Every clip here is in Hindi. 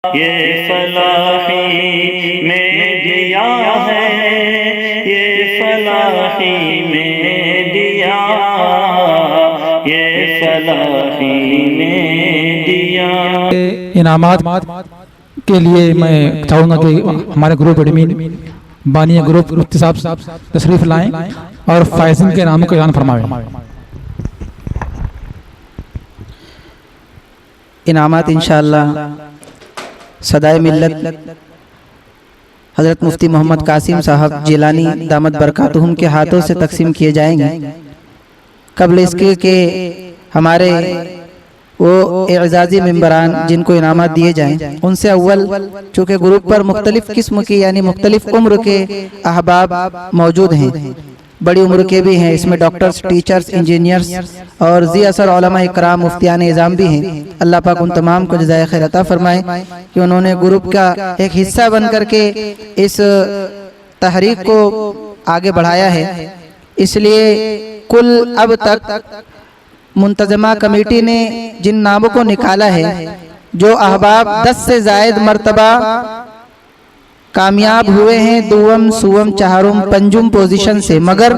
ये फलाही में दिया है, ये फलाही में दिया, ये फलाही में दिया। इनामात के लिए मैं चाहूँगा कि हमारे ग्रुप एडमिन बानिया ग्रुप मुफ्ती साहब तशरीफ लाएं और फायजिन के नाम को ऐलान फरमाएं। इनामात इंशाअल्लाह सदाए मिल्लत हज़रत मुफ्ती मोहम्मद कासिम साहब जिलानी दामत बरकातुहुम के हाथों से तकसीम किए जाएंगे। कबल इसके के हमारे वो एजाज़ी मेंबरान जिनको इनामात दिए जाएं, उनसे अव्वल चूँकि ग्रुप पर मुख्तलिफ़ किस्म की यानी मुख्तलिफ़ उम्र के अहबाब मौजूद हैं, बड़ी उम्र के भी हैं, इसमें डॉक्टर्स, टीचर्स, इंजीनियर्स और ज़ी असर उलमा इकराम मुफ्तियान इज़ाम भी हैं। अल्लाह पाक उन तमाम को जज़ाए खैर अता फरमाए कि उन्होंने ग्रुप का एक हिस्सा बन करके इस तहरीक को आगे बढ़ाया है। इसलिए कुल अब तक मुंतज़मा कमेटी ने जिन नामों को निकाला है, जो अहबाब 10 से ज़ायद मरतबा कामयाब हुए हैं दुवम, सुवम, चाहरुम, पंजुम पोजीशन से, मगर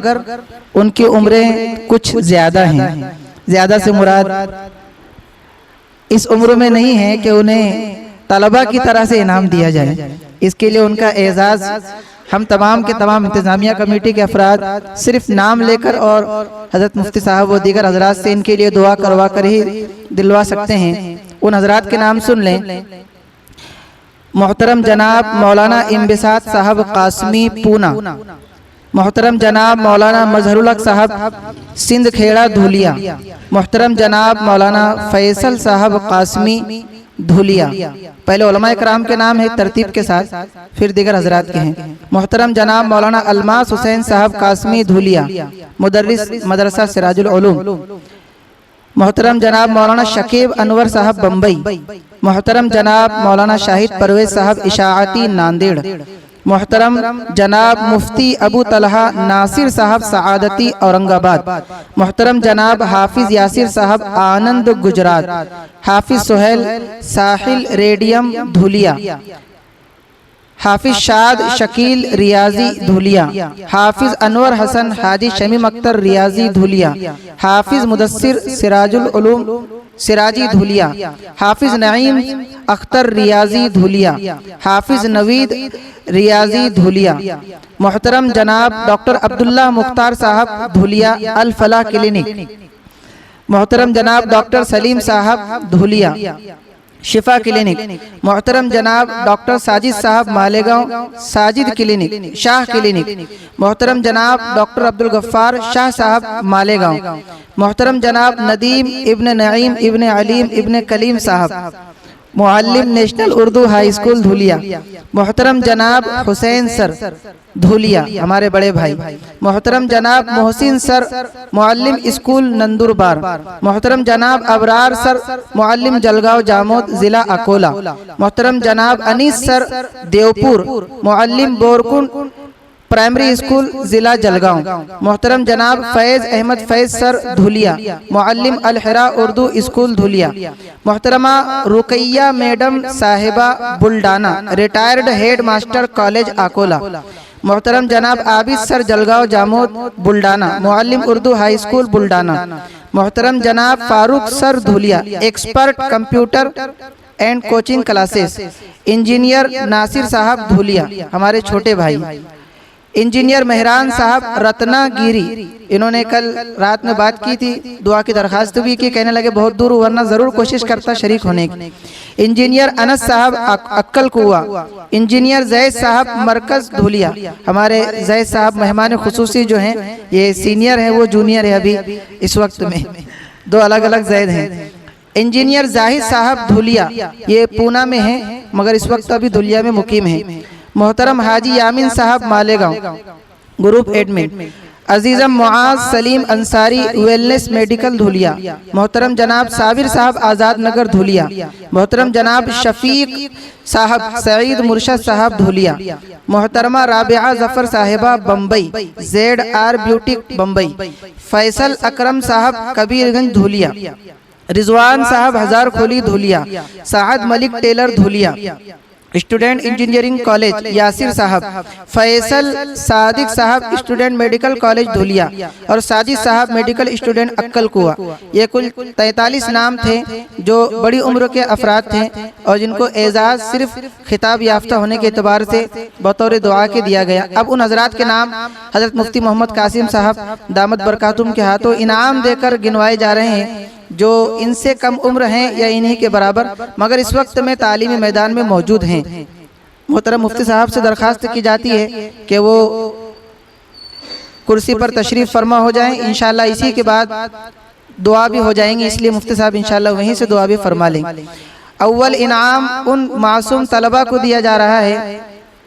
उनकी उम्रें कुछ ज़्यादा हैं। ज़्यादा से मुराद इस उम्र में नहीं है कि उन्हें तलबा की तरह से इनाम दिया जाए। इसके लिए उनका एजाज़ हम तमाम के तमाम इंतज़ामिया कमेटी के अफराद सिर्फ नाम लेकर और हज़रत मुफ्ती साहब व दीगर हजरात से इनके लिए दुआ करवा कर ही दिलवा सकते हैं। उन हजरात के नाम सुन लें। मोहतरम जनाब मौलाना इम्बिसात साहब कासमी पूना, मोहतरम जनाब मौलाना मजहरुल हक साहब सिंध खेड़ा धुलिया, मोहतरम जनाब मौलाना फैसल साहब कासमी धुलिया। पहले उलमा इकराम के नाम है तरतीब के साथ, फिर दीगर हजरात के हैं। मोहतरम जनाब मौलाना अलमास हुसैन साहब कासमी धुलिया, मुदर्रिस मदरसा सिराजुल उलूम। मोहतरम जनाब मौलाना शकीब अनवर साहब बम्बई, मोहतरम जनाब मौलाना शाहिद परवेज साहब इशाअती नांदेड़, मोहतरम जनाब मुफ्ती अबू तलहा नासिर साहब सआदती औरंगाबाद, मोहतरम जनाब हाफिज यासिर साहब आनंद गुजरात, हाफिज सुहेल साहिल रेडियम धुलिया, हाफिज शाद शकील रियाजी धुलिया, हाफिज अनवर हसन हाजी शमीम अख्तर रियाजी धुलिया, हाफिज मुदस्सिर सिराजुल उलूम सिराजी धुलिया, हाफिज नईम अख्तर रियाजी धुलिया, हाफिज नवीद रियाजी धुलिया, मोहतरम जनाब डॉक्टर अब्दुल्ला मुख्तार साहब धुलिया अल फलाह क्लिनिक, मोहतरम जनाब डॉक्टर सलीम साहब धुलिया शिफा क्लिनिक, मोहतरम जनाब डॉक्टर साजिद साहब मालेगांव साजिद क्लिनिक शाह क्लिनिक, मोहतरम जनाब डॉक्टर अब्दुल गफ्फार शाह साहब मालेगांव, मोहतरम जनाब नदीम इब्न नईम इब्न अलीम इब्न कलीम साहब मुअल्लिम national Urdu high school Dhulia, मोहतरम जनाब हुसैन सर धुलिया हमारे बड़े भाई, मोहतरम जनाब मोहसिन सर मुअल्लिम स्कूल नंदुरबार, मोहतरम जनाब अबरार सर मुअल्लिम जलगांव जामोद जिला अकोला, मोहतरम जनाब अनीस सर देवपुर मुअल्लिम बोरकुन प्राइमरी स्कूल जिला जलगांव, मोहतरम जनाब फैज़ अहमद फैज़ सर धुलिया मुअल्लिम अल हिरा उर्दू स्कूल धुलिया, मोहतरमा Ruqaiya madam Sahiba Buldana retired head master college Akola, मोहतरम जनाब आबिद सर जलगांव जामोद बुल्डाना मुअल्लिम उर्दू हाई स्कूल बुल्डाना, मोहतरम जनाब Farooq sir Dhulia expert computer and coaching classes, engineer Nasir साहब धुलिया हमारे छोटे भाई, इंजीनियर मेहरान साहब रत्नागिरी, इन्होंने कल रात में बात की थी, दुआ की दरखास्त भी की, कहने लगे बहुत दूर वरना ज़रूर कोशिश करता शरीक होने की। इंजीनियर अनस साहब अक्कल कुआ, इंजीनियर जैद साहब मरकज़ धुलिया, हमारे जैद साहब मेहमान खुसूसी जो हैं, ये सीनियर हैं वो जूनियर है अभी इस वक्त में, दो अलग अलग जैद हैं। इंजीनियर जाहिद साहब धुलिया, ये पूना में हैं मगर इस वक्त अभी धुलिया में मुकीम हैं। मोहतरम हाजी यामिन साहब मालेगांव ग्रुप एडमिन, अजीज़म मुआज सलीम अंसारी वेलनेस मेडिकल धुलिया, मोहतरम जनाब साबिर साहब आज़ाद नगर धुलिया, मोहतरम जनाब शफीक साहब सईद मुर्शद साहब धुलिया, मोहतरमा Rabia Zafar Sahiba Bombay ZR beauty Bombay, Faisal Akram Sahab Kabirganj Dhulia, Rizwan Sahab Hazar Kholi Dhulia, Sahad Malik tailor Dhulia, student engineering college Yasir Sahab, Faisal Sadiq साहब स्टूडेंट मेडिकल कॉलेज धुलिया, और साजिद साहब मेडिकल स्टूडेंट अक्कल कुआ। ये कुल 43 नाम थे जो बड़ी उम्र के अफराद थे और जिनको एजाज सिर्फ खिताब याफ्ता होने के एतबार से बतौर दुआ के दिया गया। अब उन हजरात के नाम हजरत मुफ्ती मोहम्मद कासिम साहब दामद बरकातुम के हाथों इनाम देकर गिनवाए जा रहे हैं, जो इनसे कम उम्र हैं या इन्हीं के बराबर मगर इस वक्त में तालीमी मैदान में मौजूद हैं। मोहतरम मुफ्ती साहब से दरख्वास्त की जाती है कि वो कुर्सी पर तशरीफ़ फरमा हो जाएं। इंशाल्लाह इसी के बाद दुआ भी हो जाएंगी, इसलिए मुफ्ती साहब इंशाल्लाह वहीं से दुआ भी फरमा लेंगे। अव्वल इनाम उन मासूम तलबा को दिया जा रहा है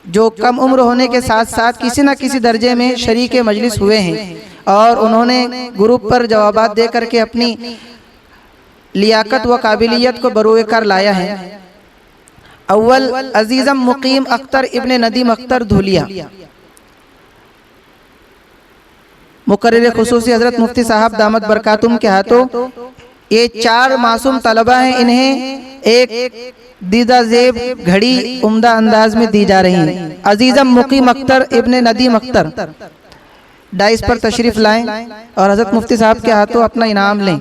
जो कम उम्र होने के साथ साथ किसी न किसी दर्जे में शरीक मजलिस हुए हैं और उन्होंने ग्रुप पर जवाबात दे करके अपनी लियाकत व काबिलियत को बरूए कर लाया है। अव्वल अजीज़म मुकीम अख्तर इब्ने नदीम अख्तर धुलिया, मुकर्रिर खुसूसी हजरत मुफ्ती साहब दामद बरकातुम के हाथों ये 4 मासूम तलबा हैं। इन्हें एक दीदा जेब घड़ी उम्दा अंदाज में दी जा रही है। अजीज़म मुकीम अख्तर इब्ने नदीम अख्तर डाइस पर तशरीफ लाएं और हजरत मुफ्ती साहब के हाथों अपना इनाम लें।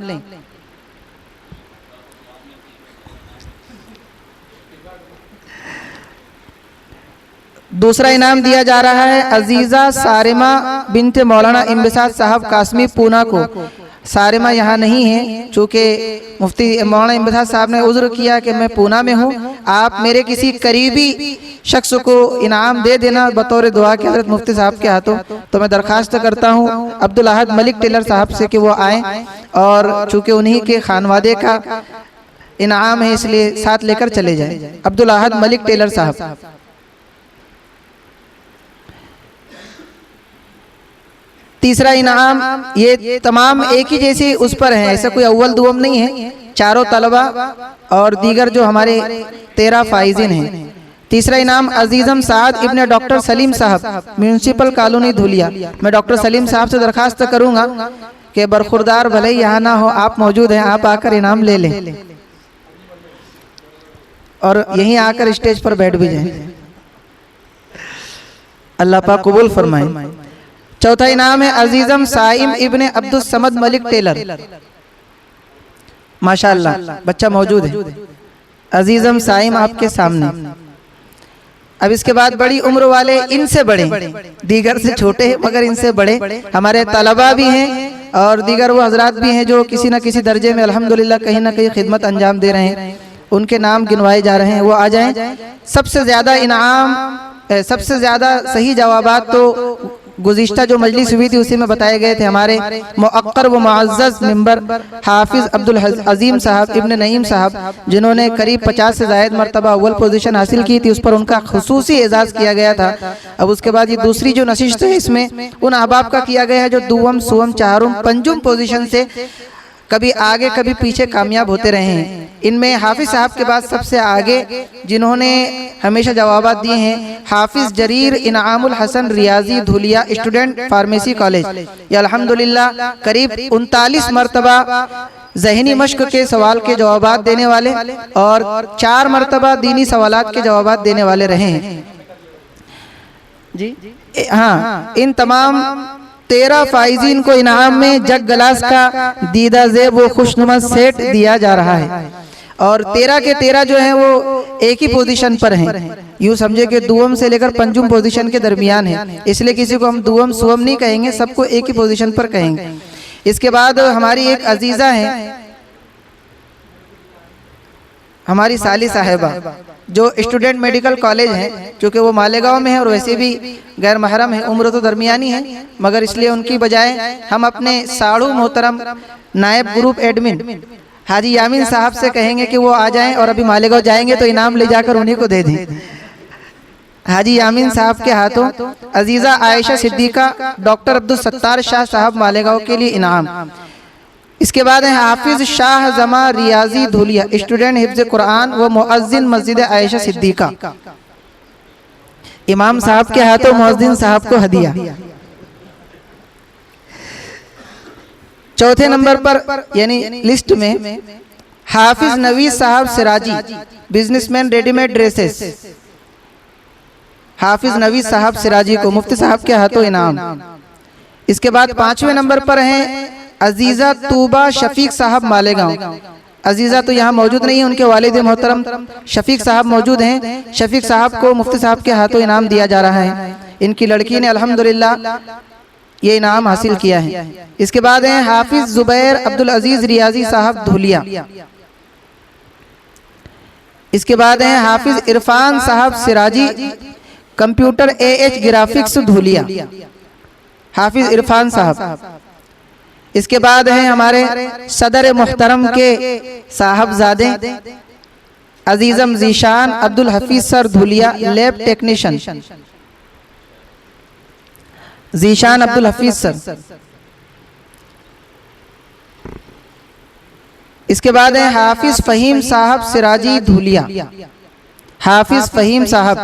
दूसरा इनाम दिया जा रहा है अजीज़ा सारिमा बिनते मौलाना इम्बिसात साहब कासमी पूना को। सारिमा यहाँ नहीं है चूँकि मुफ्ती मौलाना इम्बिसात साहब ने उज़्र किया कि मैं पूना में हूँ, आप मेरे किसी करीबी शख्स को इनाम दे देना बतौर दुआ के हज़रत मुफ्ती साहब के हाथों। तो मैं दरख्वास्त करता हूँ अब्दुल अहद मलिक टेलर साहब से कि वो आएँ और चूँकि उन्हीं के खानवादे का इनाम है इसलिए साथ लेकर चले जाएँ। अब्दुल अहद मलिक टेलर साहब। तीसरा इनाम ये तमाम एक ही जैसी उस पर है, ऐसा कोई अव्वल दुवम नहीं है, चारों तलबा और दीगर जो हमारे 13 फाइजिन हैं। तीसरा इनाम अजीज़म साद इब्ने डॉक्टर सलीम साहब म्यूनसिपल कॉलोनी धुलिया। मैं डॉक्टर सलीम साहब से दरख्वास्त करूंगा कि बरखुरदार भले ही यहाँ ना हो, आप मौजूद हैं, आप आकर इनाम ले लें और यहीं आकर स्टेज पर बैठ भी जाएं। अल्लाह पाक कबूल फरमाए। चौथा इनाम है अजीज़म साइम इब्ने अब्दुल समद मलिक टेलर। माशाअल्लाह बच्चा मौजूद है। अजीज़म साइम आपके सामने। अब इसके बाद बड़ी उम्र वाले, इनसे बड़े, दीगर से छोटे हैं मगर इनसे बड़े हमारे तलबा भी हैं और दीगर वो हजरात भी हैं जो किसी न किसी दर्जे में अल्हम्दुलिल्लाह कहीं ना कहीं खिदमत अंजाम दे रहे हैं। उनके नाम गिनवाए जा रहे हैं, वो आ जाएं। सबसे ज़्यादा इनाम, सबसे ज़्यादा सही जवाबात तो गुज़िश्ता जो मजलिस हुई थी उसी में बताए गए थे। हमारे मुअक्कर व मुअज़्ज़ज़ मेंबर हाफिज़ अब्दुल अज़ीम साहब इब्न नईम साहब, जिन्होंने करीब 50 से ज़ायद मरतबा अव्वल पोजीशन हासिल की थी, उस पर उनका खुसूसी एजाज़ किया गया था। अब उसके बाद ये दूसरी जो नशिस्त है इसमें उन अहबाब का किया गया है जो दुवम सुवम चारुम पंजुम पोजीशन से कभी आगे कभी पीछे कामयाब होते रहे हैं। इनमें हाफिज साहब के बाद सबसे आगे जिन्होंने हमेशा जवाबात दिए हैं Hafiz Zareer Inamul Hasan Riyazi Dhulia student pharmacy college. ये अल्हम्दुलिल्लाह करीब 39 मरतबा ज़हनी मश्क के सवाल के जवाबात देने वाले और 4 मरतबा दीनी सवालात के जवाबात देने वाले रहे हैं जी। हाँ, इन तमाम 13 फाइजीन को इनाम में जग गिलास का दीदा ज़ेब व खुशनुमा सेट दिया जा रहा है और 13 के 13 जो हैं वो एक ही पोजीशन पर हैं। यूँ समझे कि दुवम से लेकर पंजुम पोजीशन के दरमियान है, इसलिए किसी को हम दुवम सुवम नहीं कहेंगे, सबको एक ही पोजीशन पर कहेंगे। इसके बाद हमारी एक अजीज़ा है, हमारी साली साहिबा जो स्टूडेंट मेडिकल कॉलेज है, क्योंकि वो मालेगांव में है और वैसे भी गैर महरम है, उम्र तो दरमियानी है, मगर इसलिए उनकी बजाय हम अपने साड़ू मोहतरम नायब ग्रुप एडमिन हाजी यामीन साहब से कहेंगे कि वो आ जाएं और अभी मालेगांव जाएंगे तो इनाम ले जाकर उन्हीं को दे दें। हाजी यामीन साहब के हाथों अजीज़ा आयशा सिद्दीका डॉक्टर अब्दुल सत्तार शाह साहब मालेगांव के लिए इनाम। इसके बाद है हाफिज शाह जमा रियाजी धुलिया स्टूडेंट हिफ्ज कुरान व मुअज्जिन मस्जिद आयशा सिद्दीका। इमाम साहब के हाथों मुअज्जिन साहब को हदिया। चौथे नंबर पर यानी लिस्ट में हाफिज नवीद साहब सिराजी, बिजनेसमैन, रेडीमेड ड्रेसेस। हाफिज नवीद साहब सिराजी को मुफ्ती साहब के हाथों इनाम। इसके बाद 5वें नंबर पर हैं अजीजा तूबा शफीक साहब मालेगांव। अजीजा तो यहाँ मौजूद नहीं है, उनके वालिद मोहतरम शफीक साहब मौजूद हैं। शफीक साहब को मुफ्ती साहब के हाथों इनाम दिया जा रहा है। इनकी लड़की ने अल्हम्दुलिल्लाह ये इनाम हासिल किया है। इसके बाद हैं हाफिज जुबैर अब्दुल अजीज रियाजी साहब धुलिया। इसके बाद हैं Hafiz Irfan Sahab Siraji, computer AH graphics Dhulia, Hafiz Irfan Sahab. इसके बाद हैं हमारे सदर मोहतरम के साहबजादे अजीजम Zeeshan Abdul Hafeez sir Dhulia, lab technician, Zeeshan Abdul Hafeez sir. इसके बाद है हाफिज फहीम साहब सिराजी धुलिया, हाफिज फहीम साहब,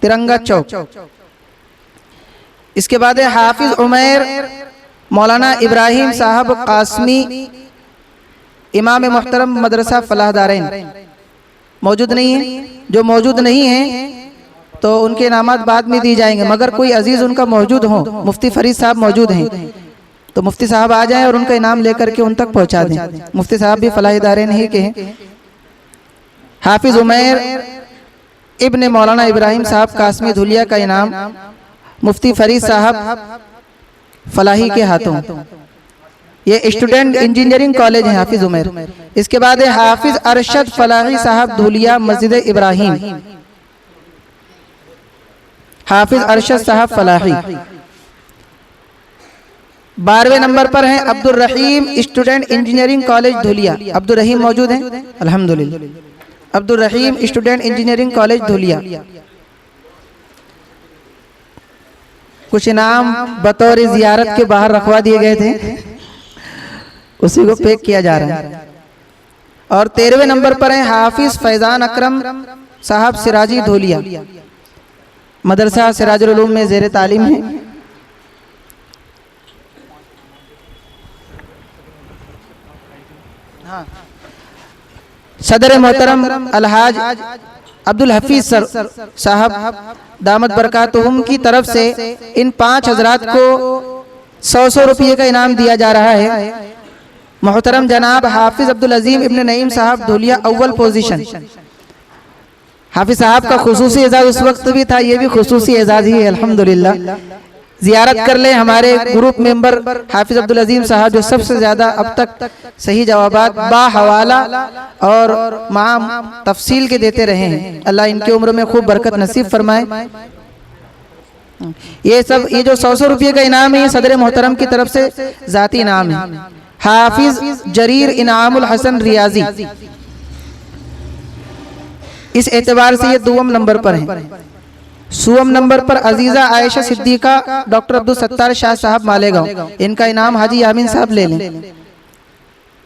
तिरंगा चौक। इसके बाद है हाफिज उमैर मौलाना इब्राहिम साहब कासमी, इमाम मोहतरम मदरसा फलाहदारैन, मौजूद नहीं है। जो मौजूद नहीं है तो उनके इनामात बाद में दी जाएंगे, मगर कोई अजीज उनका मौजूद हो, मुफ्ती फरीद साहब मौजूद हैं तो मुफ्ती साहब आ जाएं और उनका इनाम लेकर के उन तक पहुंचा दें। मुफ्ती साहब भी फलाहदारैन ही के हैं। हाफिज उमैर इब्ने मौलाना इब्राहिम साहब कासमी धुलिया का इनाम मुफ्ती फरीद साहब फलाही के हाथों। ये स्टूडेंट इंजीनियरिंग कॉलेज है हाफिज उमैर। इसके बाद है हाफिज अरशद फलाही साहब धुलिया, मस्जिद इब्राहिम, हाफिज अरशद साहब फलाही। 12वें नंबर पर हैं Abdul Rahim, student engineering college Dhulia. Abdul Rahim मौजूद हैं अल्हम्दुलिल्लाह। Abdul Rahim student engineering college Dhulia. कुछ इनाम बतौर जियारत के बाहर रखवा दिए गए थे, उसी को पैक किया जा रहा है। और 13वें नंबर पर हैं हाफिज फैजान अकरम साहब सिराजी धुलिया, मदरसा सिराजुल उलूम में ज़ेर तालीम है। सदर मोहतरम अलहाज अब्दुल हफीज सर साहब दामत बरकातुहुम की तरफ से इन 5 हजरात को 100 रुपये का इनाम दिया जा रहा है। मोहतरम जनाब हाफिज अब्दुल अजीम इब्न नईम साहब धुलिया, अव्वल पोजीशन। हाफिज साहब का खुसूसी एजाज उस वक्त भी था, ये भी खुसूसी एजाज ही है अल्हम्दुलिल्लाह। जियारत कर ले हमारे ग्रुप मेंबर हाफिज अब्दुल अजीम साहब, जो सबसे ज्यादा अब तक सही जवाबात बा हवाला और माम तफसील के देते रहे हैं। अल्लाह इनकी उम्र में खूब बरकत नसीब फरमाए। ये सब ये जो 100 रुपये का इनाम है, ये सदर मोहतरम की तरफ से जाती इनाम है। हाफिज जरीर इनामुल हसन रियाजी, इस एतबार से ये 2वें नंबर पर है। 100वें नंबर पर अजीजा आयशा सिद्दीका डॉक्टर अब्दुल सत्तार शाह साहब मालेगांव, इनका इनाम हाजी यामीन साहब ले लें।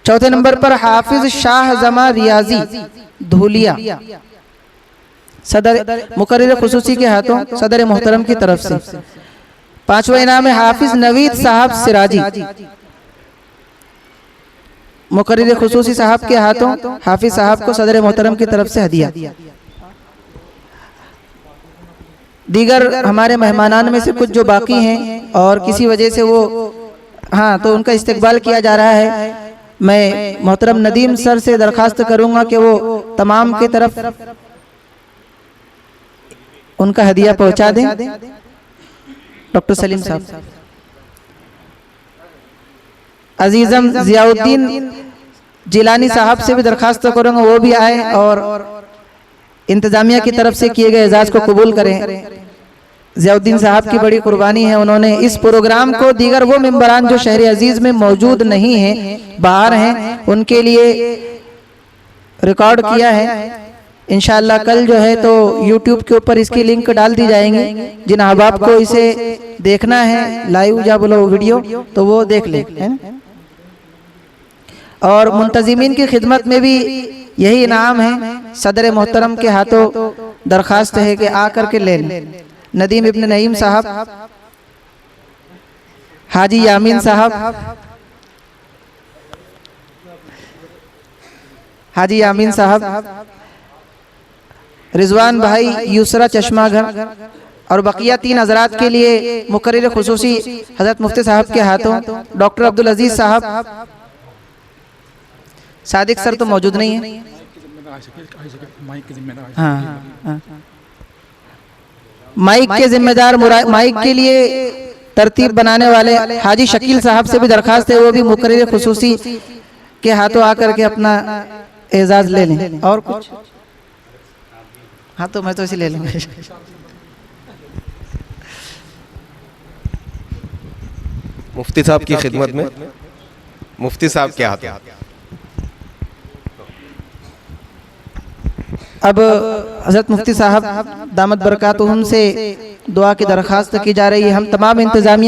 4थे नंबर पर हाफिज शाह जमा रियाजी धुलिया, सदर मुकर्रिर खुसूसी के हाथों सदर मोहतरम की तरफ से। 5वां इनाम है हाफिज नवीद साहब सिराजी, मुकर्रिर खुसूसी साहब के हाथों हाफिज साहब को सदर मोहतरम की तरफ से हदिया। दीगर हमारे मेहमानान में से कुछ जो बाकी हैं और किसी वजह से वो तो उनका इस्तकबाल किया जा रहा है। मैं मोहतरम नदीम सर से दरखास्त करूंगा कि वो तमाम की तरफ उनका हदिया पहुंचा दें। डॉक्टर सलीम साहब, अजीजम जियाउद्दीन जिलानी साहब से भी दरखास्त करूंगा वो भी आए और इंतजामिया की तरफ से किए गए एजाज को कबूल करें। जियाउद्दीन साहब की बड़ी कुर्बानी है, उन्होंने इस प्रोग्राम को दीगर वो मेंबरान जो शहर अजीज में मौजूद नहीं हैं, बाहर हैं, उनके लिए रिकॉर्ड किया है। इंशाअल्लाह कल जो है तो यूट्यूब के ऊपर इसकी लिंक डाल दी जाएंगे। जिन अहबाब को इसे देखना है लाइव या बोलो वीडियो तो वो देख ले, है ना। और मुंतजिमीन की खिदमत में भी यही इनाम है। सदर मोहतरम के हाथों दरखास्त है कि आकर के ले लें। नदीम इब्न नईम साहब, हाजी यामीन साहब, हाजी आमीन साहब, रिजवान भाई यूसरा चश्मा घर और बकिया 3 हजरात के लिए मुकर्रिर खुसूसी हजरत मुफ्ती साहब के हाथों डॉक्टर अब्दुल अजीज साहब। सादिक सर तो मौजूद नहीं है। हाँ, माइक के जिम्मेदार माइक के लिए तरतीब बनाने वाले हाजी शकील साहब से भी दरखास्त है, वो भी मुकर्रिर खुसूसी के हाथों आकर के अपना एजाज ले लें। और कुछ? हाँ तो मैं तो इसे ले लूँगा। मुफ्ती साहब की खिदमत में मुफ्ती साहब के हाथ। अब हजरत मुफ्ती साहब दामत बरकातुहुम से दुआ की दरखास्त की जा रही है। हम तमाम इंतजामिया